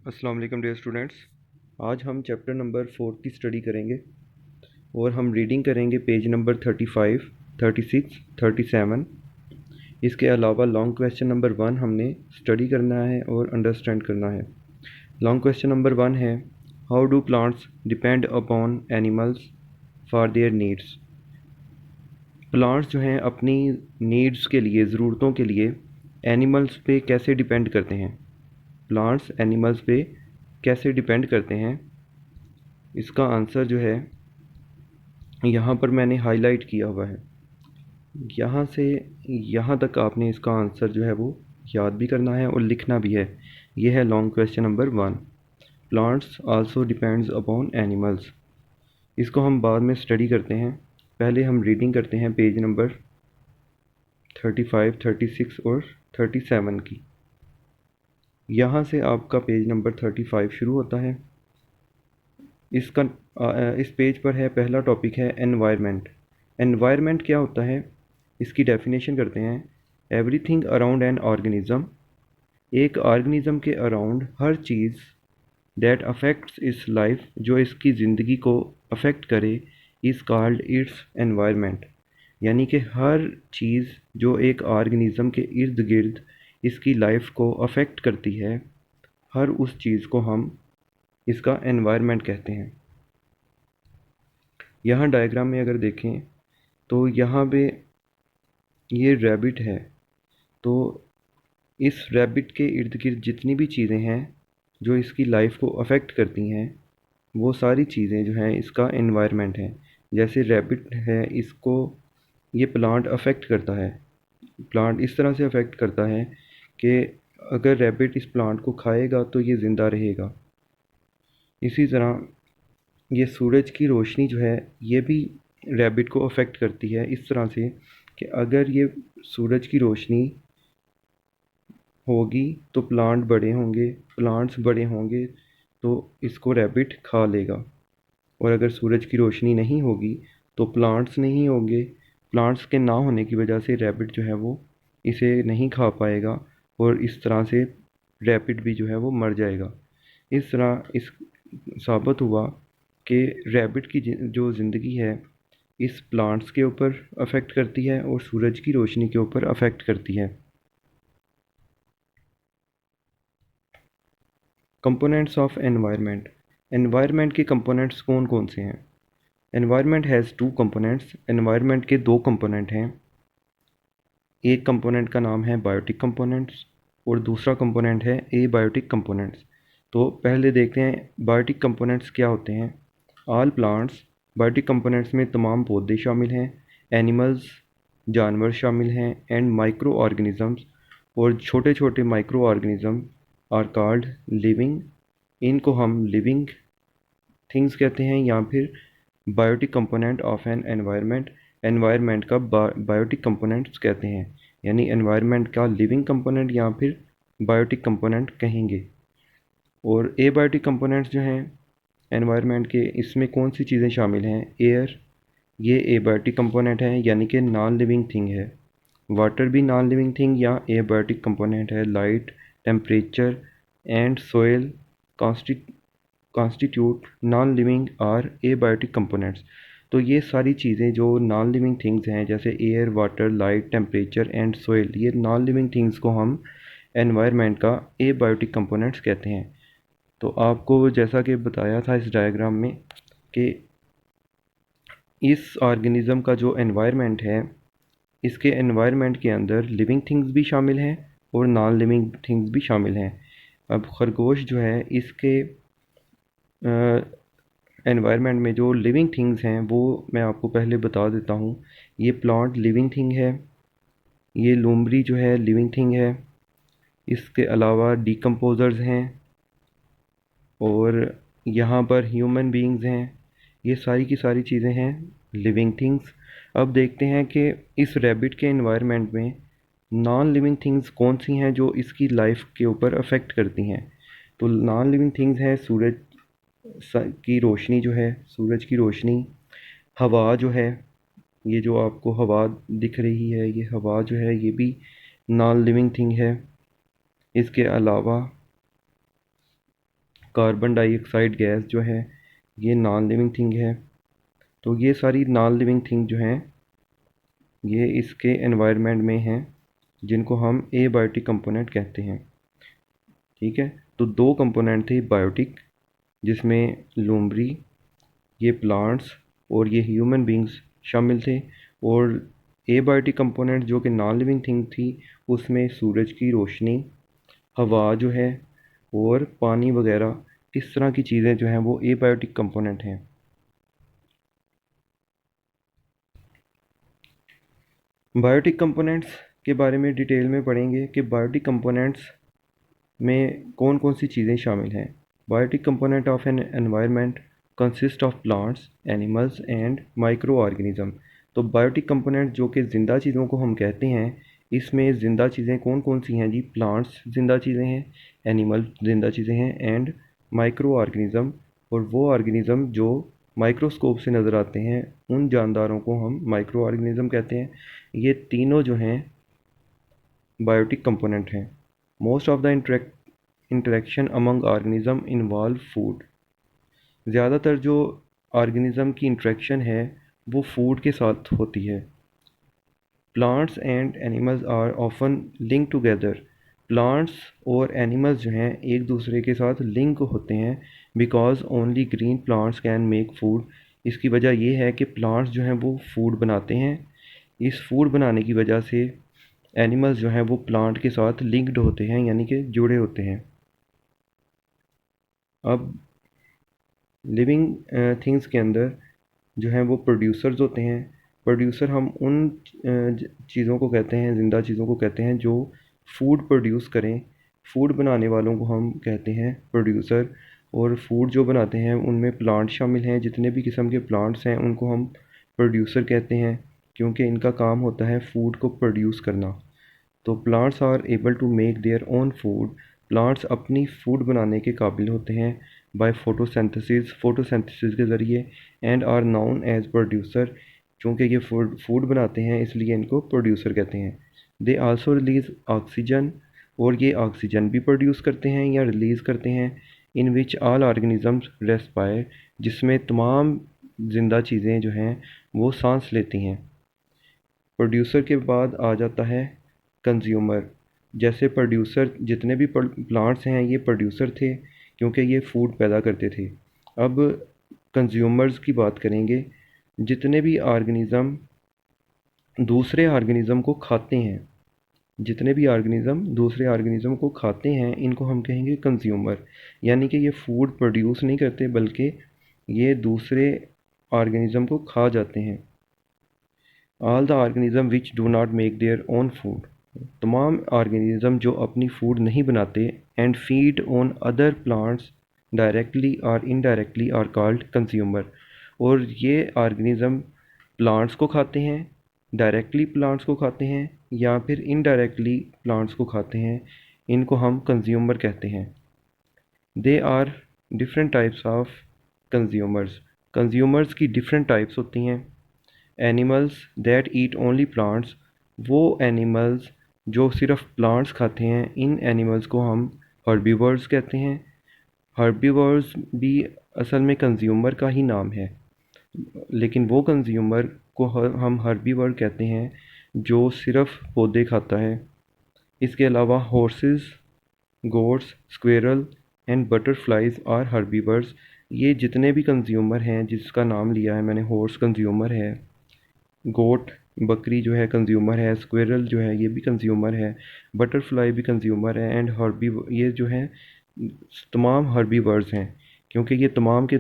अस्सलाम वालेकुम dear students. आज हम चैप्टर नंबर 4 की स्टडी करेंगे और हम रीडिंग करेंगे पेज नंबर 35, 36, 37। इसके अलावा लॉन्ग क्वेश्चन नंबर 1 हमने स्टडी करना है और अंडरस्टैंड करना है। लॉन्ग क्वेश्चन नंबर 1 है, how do plants depend upon animals for their needs. Plants जो हैं अपनी नीड्स के लिए, ज़रूरतों के लिए एनिमल्स पे कैसे डिपेंड करते हैं। प्लांट्स एनिमल्स पे कैसे डिपेंड करते हैं, इसका आंसर जो है यहाँ पर मैंने हाईलाइट किया हुआ है। यहाँ से यहाँ तक आपने इसका आंसर जो है वो याद भी करना है और लिखना भी है। ये है long question number 1। Plants also depends upon animals. इसको हम बाद में स्टडी करते हैं। पहले हम रीडिंग करते हैं पेज नंबर 35, 36 और 37 की। यहाँ से आपका पेज नंबर 35 शुरू होता है। इसका इस पेज पर है, पहला टॉपिक है एनवायरनमेंट। एनवायरनमेंट क्या होता है, इसकी डेफिनेशन करते हैं। एवरीथिंग अराउंड एन ऑर्गेनिज्म, एक ऑर्गेनिज्म के around her cheese, that affects it's life, जो इसकी ज़िंदगी को अफेक्ट करे, इज़ कॉल्ड इट्स एनवायरनमेंट। यानी कि हर चीज़ जो एक ऑर्गेनिज्म के इर्द गिर्द इसकी लाइफ को अफेक्ट करती है, हर उस चीज़ को हम इसका एनवायरनमेंट कहते हैं। यहाँ डायग्राम में अगर देखें तो यहाँ पे ये रैबिट है, तो इस रैबिट के इर्द गिर्द जितनी भी चीज़ें हैं जो इसकी लाइफ को अफेक्ट करती हैं, वो सारी चीज़ें जो हैं इसका एनवायरनमेंट है। जैसे रैबिट है, इसको ये प्लांट अफेक्ट करता है। प्लांट इस तरह से अफेक्ट करता है कि अगर रैबिट इस प्लांट को खाएगा तो ये ज़िंदा रहेगा। इसी तरह ये सूरज की रोशनी जो है ये भी रैबिट को अफेक्ट करती है, इस तरह से कि अगर ये सूरज की रोशनी होगी तो प्लांट बड़े होंगे, प्लांट्स बड़े होंगे तो इसको रैबिट खा लेगा। और अगर सूरज की रोशनी नहीं होगी तो प्लांट्स नहीं होंगे, प्लांट्स के ना होने की वजह से रैबिट जो है वो इसे नहीं खा पाएगा और इस तरह से रैबिट भी जो है वो मर जाएगा। इस तरह इस साबित हुआ कि रैबिट की जो ज़िंदगी है इस प्लांट्स के ऊपर अफेक्ट करती है और सूरज की रोशनी के ऊपर अफेक्ट करती है। Components of environment. एनवायरनमेंट के कंपोनेंट्स कौन कौन से हैं। Environment has two components. Environment के दो कंपोनेंट हैं। एक कंपोनेंट का नाम है बायोटिक कंपोनेंट्स और दूसरा कंपोनेंट है एबायोटिक कंपोनेंट्स। तो पहले देखते हैं बायोटिक कंपोनेंट्स क्या होते हैं। ऑल प्लांट्स, बायोटिक कंपोनेंट्स में तमाम पौधे शामिल हैं, एनिमल्स जानवर शामिल हैं, एंड माइक्रो ऑर्गेनिज़म्स और छोटे छोटे microorganism are called living. इनको हम लिविंग थिंग्स कहते हैं या फिर biotic component of an environment. Environment का बायोटिक कंपोनेंट्स कहते हैं, यानी एनवायरनमेंट का लिविंग कंपोनेंट या फिर बायोटिक कंपोनेंट कहेंगे। और एबायोटिक कंपोनेंट्स जो हैं एनवायरनमेंट के, इसमें कौन सी चीज़ें शामिल हैं। एयर, ये एबायोटिक कंपोनेंट है यानी कि नॉन लिविंग थिंग है। वाटर भी नॉन लिविंग थिंग या एबायोटिक कंपोनेंट है। Light, temperature and soil constitute non living और एबायोटिक कंपोनेंट्स। तो ये सारी चीज़ें जो नॉन लिविंग थिंग्स हैं, जैसे air, water, light, temperature and soil, ये नॉन लिविंग थिंग्स को हम एनवायरनमेंट का एबायोटिक कंपोनेंट्स कहते हैं। तो आपको जैसा कि बताया था इस डायग्राम में कि इस ऑर्गेनिज़म का जो एनवायरनमेंट है, इसके एनवायरनमेंट के अंदर लिविंग थिंग्स भी शामिल हैं और नॉन लिविंग थिंग्स भी शामिल हैं। अब खरगोश जो है, इसके एनवायरनमेंट में जो लिविंग थिंग्स हैं वो मैं आपको पहले बता देता हूँ। ये प्लांट लिविंग थिंग है, ये लोमड़ी जो है लिविंग थिंग है, इसके अलावा डिकम्पोज़र्स हैं और यहाँ पर ह्यूमन बीइंग्स हैं। ये सारी की सारी चीज़ें हैं लिविंग थिंग्स। अब देखते हैं कि इस रैबिट के एनवायरनमेंट में नॉन लिविंग थिंग्स कौन सी हैं जो इसकी लाइफ के ऊपर अफेक्ट करती हैं। तो नॉन लिविंग थिंग्स हैं सूरज की रोशनी जो है, सूरज की रोशनी, हवा जो है, ये जो आपको हवा दिख रही है, ये हवा जो है ये भी नॉन लिविंग थिंग है। इसके अलावा कार्बन डाइऑक्साइड गैस जो है ये नॉन लिविंग थिंग है। तो ये सारी नॉन लिविंग थिंग जो हैं ये इसके एनवायरनमेंट में हैं, जिनको हम एबायोटिक कंपोनेंट कहते हैं। ठीक है, तो दो कंपोनेंट थे बायोटिक, जिसमें लूमब्री, ये प्लांट्स और ये ह्यूमन बींग्स शामिल थे। और एबायोटिक कंपोनेंट जो कि नॉन लिविंग थिंग थी, उसमें सूरज की रोशनी, हवा जो है और पानी वगैरह, इस तरह की चीज़ें जो हैं वो एबायोटिक कंपोनेंट हैं। बायोटिक कंपोनेंट्स के बारे में डिटेल में पढ़ेंगे कि बायोटिक कंपोनेंट्स में कौन कौन सी चीज़ें शामिल हैं। Biotic component of an environment consist of plants, animals and microorganism. तो बायोटिक कंपोनेंट जो कि ज़िंदा चीज़ों को हम कहते हैं, इसमें ज़िंदा चीज़ें कौन कौन सी हैं जी? प्लांट्स ज़िंदा चीज़ें हैं, एनिमल ज़िंदा चीज़ें हैं एंड माइक्रो ऑर्गेनिज्म, और वो ऑर्गेनिज्म जो माइक्रोस्कोप से नज़र आते हैं उन जानदारों को हम माइक्रो ऑर्गेनिज्म कहते हैं। ये तीनों जो हैं बायोटिक कंपोनेंट हैं। Most of the interaction among organism involve food. ज़्यादातर जो ऑर्गेनिज्म की इंटरेक्शन है वो फूड के साथ होती है। Plants and animals are often link together. Plants और एनिमल्स जो हैं एक दूसरे के साथ लिंक होते हैं, because only green plants can make food. इसकी वजह यह है कि प्लांट्स जो हैं वो फूड बनाते हैं। इस फूड बनाने की वजह से एनिमल्स जो हैं वो प्लांट के साथ लिंक्ड होते हैं, यानी कि जुड़े होते हैं। अब लिविंग थिंग्स के अंदर जो हैं वो प्रोड्यूसर्स होते हैं। प्रोड्यूसर हम उन चीज़ों को कहते हैं, ज़िंदा चीज़ों को कहते हैं जो फूड प्रोड्यूस करें। फूड बनाने वालों को हम कहते हैं प्रोड्यूसर। और फूड जो बनाते हैं उनमें प्लांट शामिल हैं। जितने भी किस्म के प्लांट्स हैं उनको हम प्रोड्यूसर कहते हैं, क्योंकि इनका काम होता है फूड को प्रोड्यूस करना। तो plants are able to make their own food. Plants अपनी फूड बनाने के काबिल होते हैं बाय फोटोसिंथेसिस के ज़रिए, and are known as producer. चूँकि ये फूड बनाते हैं इसलिए इनको प्रोड्यूसर कहते हैं। दे आल्सो रिलीज़ ऑक्सीजन, और ये ऑक्सीजन भी प्रोड्यूस करते हैं या रिलीज़ करते हैं। इन विच ऑल ऑर्गेनिजम्स रेस्पायर, जिसमें तमाम ज़िंदा चीज़ें जो हैं वो सांस लेती हैं। प्रोड्यूसर के बाद आ जाता है कंज्यूमर। जैसे प्रोड्यूसर जितने भी प्लांट्स हैं ये प्रोड्यूसर थे, क्योंकि ये फूड पैदा करते थे। अब कंज्यूमर्स की बात करेंगे। जितने भी ऑर्गेनिज़म दूसरे ऑर्गेनिज़म को खाते हैं, जितने भी ऑर्गेनिज़म दूसरे ऑर्गेनिज़म को खाते हैं, इनको हम कहेंगे कंज्यूमर। यानी कि ये फूड प्रोड्यूस नहीं करते बल्कि ये दूसरे ऑर्गेनिज़म को खा जाते हैं। All the organism which do not make their own food. तमाम ऑर्गेनिज़म जो अपनी फूड नहीं बनाते and feed on other plants directly और इनडायरेक्टली आर कॉल्ड कंज्यूमर। और ये ऑर्गेनिज़म प्लांट्स को खाते हैं, डायरेक्टली प्लांट्स को खाते हैं या फिर इनडायरेक्टली प्लांट्स को खाते हैं, इनको हम कंज्यूमर कहते हैं। They are different types of consumers. Consumers की डिफरेंट टाइप्स होती हैं। Animals that eat only plants, वो एनिमल्स जो सिर्फ प्लांट्स खाते हैं, इन एनिमल्स को हम हर्बीवर्स कहते हैं। हर्बीवर्स भी असल में कंज्यूमर का ही नाम है, लेकिन वो कंज्यूमर को हम हर्बीवर कहते हैं जो सिर्फ पौधे खाता है। इसके अलावा horses, goats, squirrel and butterflies are herbivores. ये जितने भी कंज्यूमर हैं जिसका नाम लिया है मैंने, हॉर्स कंज्यूमर है, गोट बकरी जो है कंज्यूमर है, स्क्विरल जो है ये भी कंज्यूमर है, बटरफ्लाई भी कंज्यूमर है, एंड हर्बी, ये जो है तमाम हर्बीवर्स हैं, क्योंकि ये तमाम के